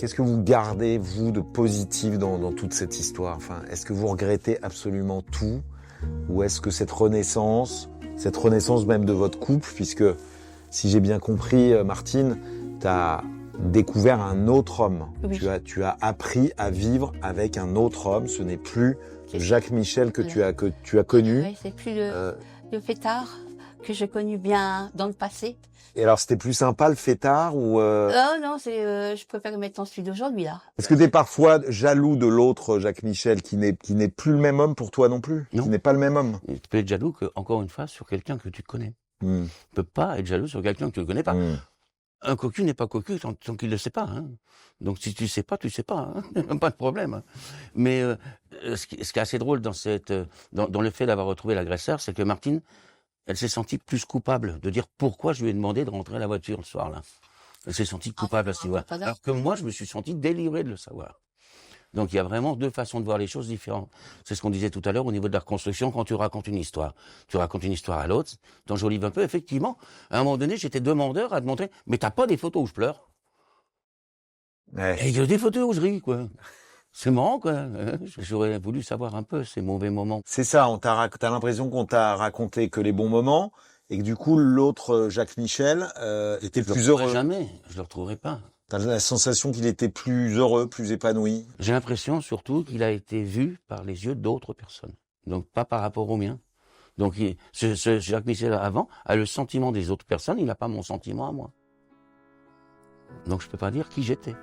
Qu'est-ce que vous gardez, vous, de positif dans toute cette histoire? Enfin, est-ce que vous regrettez absolument tout? Ou est-ce que cette renaissance même de votre couple, puisque, si j'ai bien compris, Martine, tu as découvert un autre homme. Oui. Tu as appris à vivre avec un autre homme. Ce n'est plus Jacques Michel que tu as connu. Oui, c'est plus le fêtard que j'ai connu bien dans le passé. Et alors, c'était plus sympa le fêtard ou Non, je préfère mettre celui d'aujourd'hui, là. Est-ce que tu es parfois jaloux de l'autre Jacques Michel qui n'est plus le même homme pour toi non plus? Non. Qui n'est pas le même homme? Tu peux être jaloux, encore une fois, sur quelqu'un que tu connais. Tu Mm. peux pas être jaloux sur quelqu'un que tu ne connais pas. Mm. Un cocu n'est pas cocu tant qu'il ne le sait pas. Hein. Donc si tu sais pas, tu sais pas. Hein. Pas de problème. Mais ce qui est assez drôle dans le fait d'avoir retrouvé l'agresseur, c'est que Martine, elle s'est sentie plus coupable de dire pourquoi je lui ai demandé de rentrer à la voiture le soir-là. Elle s'est sentie coupable à ce niveau-là. Alors que moi, je me suis senti délivré de le savoir. Donc il y a vraiment deux façons de voir les choses différentes. C'est ce qu'on disait tout à l'heure au niveau de la reconstruction quand tu racontes une histoire. Tu racontes une histoire à l'autre, t'enjolives un peu. Effectivement, à un moment donné, j'étais demandeur à te montrer, mais t'as pas des photos où je pleure? Ouais. Et il y a des photos où je ris, quoi. C'est marrant, quoi. J'aurais voulu savoir un peu ces mauvais moments. C'est ça, t'as l'impression qu'on t'a raconté que les bons moments et que du coup l'autre Jacques Michel était plus heureux. Jamais, je le retrouverai pas. T'as la sensation qu'il était plus heureux, plus épanoui. J'ai l'impression surtout qu'il a été vu par les yeux d'autres personnes. Donc pas par rapport aux miens. Donc ce Jacques Michel avant a le sentiment des autres personnes, il n'a pas mon sentiment à moi. Donc je peux pas dire qui j'étais.